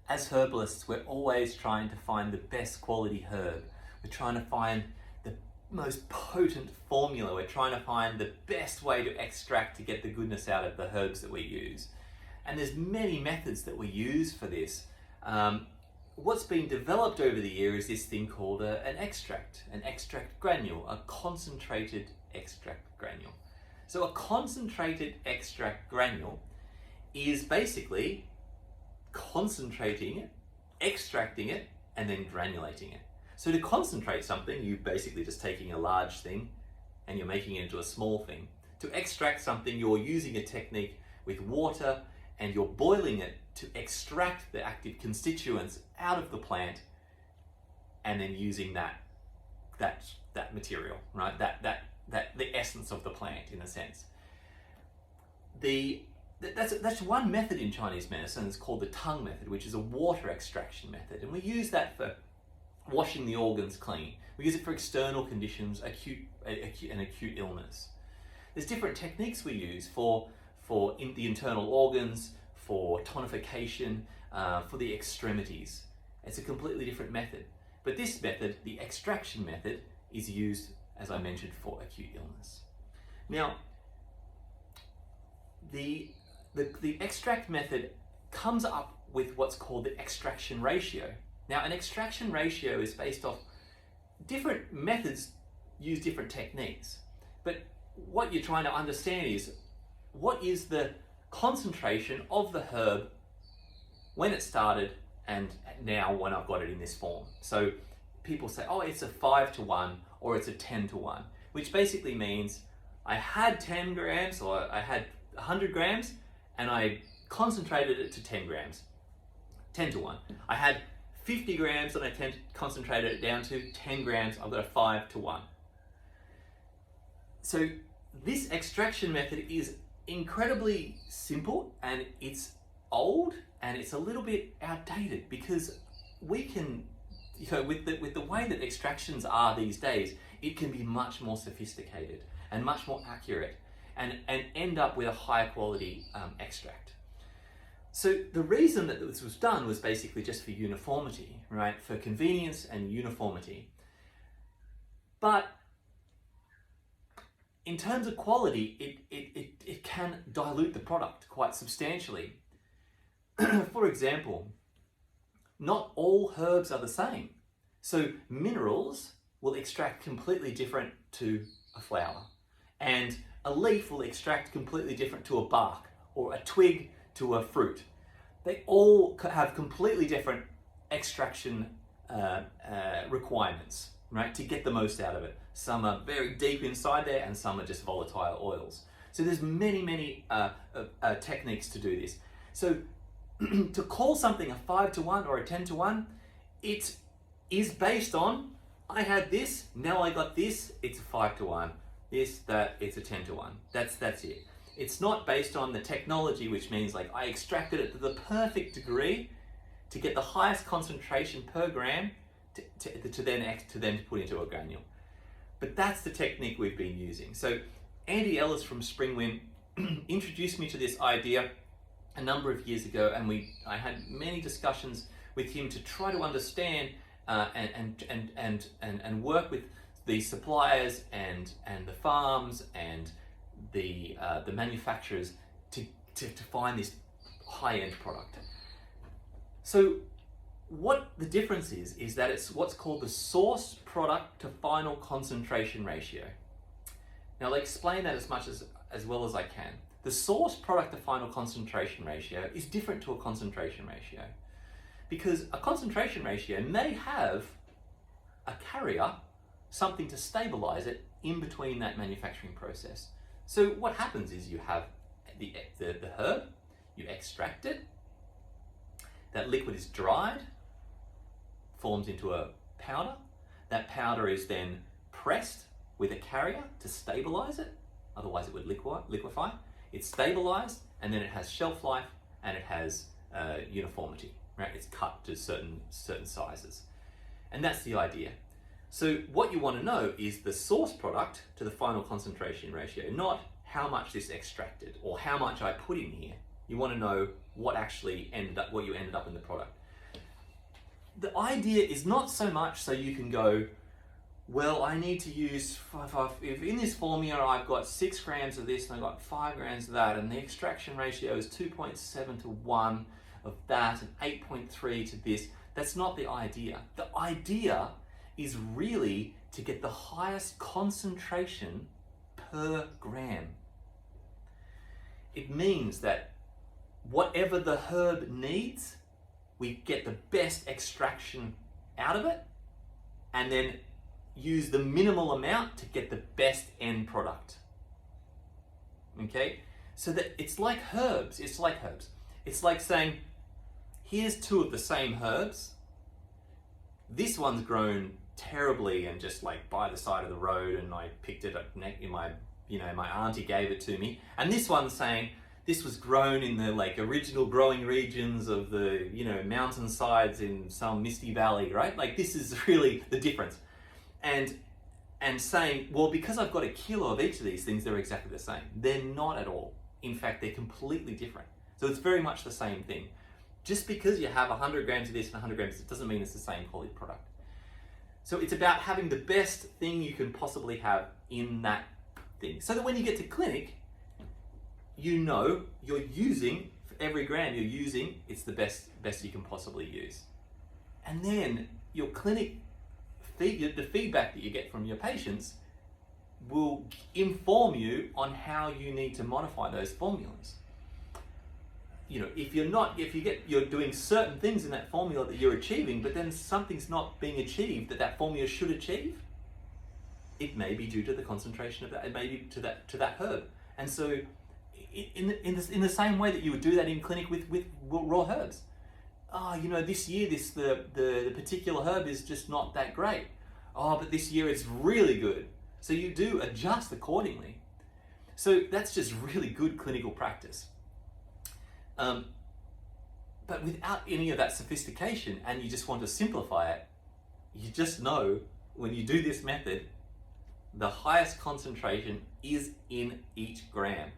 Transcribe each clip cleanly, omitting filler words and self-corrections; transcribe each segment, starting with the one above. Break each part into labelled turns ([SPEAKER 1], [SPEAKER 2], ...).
[SPEAKER 1] as herbalists, we're always trying to find the best quality herb. We're trying to find the most potent formula. We're trying to find the best way to extract to get the goodness out of the herbs that we use. And there's many methods that we use for this. What's been developed over the years is this thing called an extract granule, a concentrated extract granule. So a concentrated extract granule is basically concentrating it, extracting it, and then granulating it. So to concentrate something, you're basically just taking a large thing and you're making it into a small thing. To extract something, you're using a technique with water and you're boiling it to extract the active constituents out of the plant and then using that material, right? The essence of the plant, in a sense. That's one method in Chinese medicine. It's called the tongue method, which is a water extraction method, and we use that for washing the organs clean. We use it for external conditions, an acute illness. There's different techniques we use for the internal organs, for tonification, for the extremities. It's a completely different method. But this method, the extraction method, is used, as I mentioned, for acute illness. Now, the extract method comes up with what's called the extraction ratio. Now, an extraction ratio is based off different methods, use different techniques. But what you're trying to understand is what is the concentration of the herb when it started and now when I've got it in this form. So people say, oh, it's a 5-to-1 or it's a 10-to-1, which basically means I had 10 grams or I had 100 grams and I concentrated it to 10 grams, 10-to-1. I had 50 grams and I concentrated it down to 10 grams, I've got a 5-to-1. So this extraction method is incredibly simple and it's old and it's a little bit outdated because we can, with the way that extractions are these days, it can be much more sophisticated and much more accurate and end up with a higher quality extract. So the reason that this was done was basically just for uniformity, right? For convenience and uniformity. But in terms of quality, it can dilute the product quite substantially. For example, not all herbs are the same. So minerals will extract completely different to a flower, and a leaf will extract completely different to a bark, or a twig to a fruit. They all have completely different extraction requirements, right, to get the most out of it. Some are very deep inside there and some are just volatile oils. So there's many techniques to do this. So to call something a 5-to-1 or a 10-to-1, it is based on, I had this, now I got this, it's a 5-to-1. This, that, it's a 10-to-1. That's it. It's not based on the technology, which means like I extracted it to the perfect degree to get the highest concentration per gram to then put into a granule. But that's the technique we've been using. So Andy Ellis from Springwind introduced me to this idea a number of years ago, and I had many discussions with him to try to understand and work with the suppliers and the farms and the manufacturers to find this high-end product. So what the difference is that it's what's called the source product to final concentration ratio. Now I'll explain that as well as I can. The source product to final concentration ratio is different to a concentration ratio because a concentration ratio may have a carrier, something to stabilize it in between that manufacturing process. So what happens is you have the herb, you extract it, that liquid is dried, forms into a powder. That powder is then pressed with a carrier to stabilize it, otherwise it would liquefy. It's stabilized and then it has shelf life and it has uniformity, right? It's cut to certain sizes. And that's the idea. So what you want to know is the source product to the final concentration ratio, not how much this extracted or how much I put in here. You want to know what you ended up in the product. the idea is not so much so you can go, well, I need to use if in this formula I've got 6 grams of this and I've got 5 grams of that, and the extraction ratio is 2.7 to 1 of that and 8.3 to this. That's not the idea. The idea is really to get the highest concentration per gram. It means that whatever the herb needs, we get the best extraction out of it, and then use the minimal amount to get the best end product. Okay? So that it's like herbs. It's like saying, here's 2 of the same herbs. This one's grown terribly and just like by the side of the road, and I picked it up in my, my auntie gave it to me. And this one's saying, this was grown in the like original growing regions of the, mountainsides in some misty valley, right? Like this is really the difference. And saying, well, because I've got a kilo of each of these things, they're exactly the same. They're not at all. In fact, they're completely different. So it's very much the same thing. Just because you have 100 grams of this and 100 grams, it doesn't mean it's the same quality product. So it's about having the best thing you can possibly have in that thing. So that when you get to clinic, you're using, for every gram you're using, it's the best you can possibly use. And then your clinic, the feedback that you get from your patients will inform you on how you need to modify those formulas. If you're doing certain things in that formula that you're achieving, but then something's not being achieved that formula should achieve, it may be due to the concentration of that. It may be to that herb. And so, in the same way that you would do that in clinic with raw herbs. This year the particular herb is just not that great. But this year it's really good. So you do adjust accordingly. So that's just really good clinical practice. But without any of that sophistication, and you just want to simplify it, you just know when you do this method, the highest concentration is in each gram.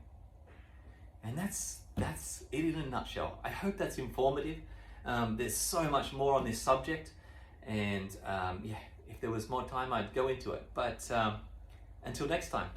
[SPEAKER 1] And that's it in a nutshell. I hope that's informative. There's so much more on this subject, and if there was more time, I'd go into it. But until next time.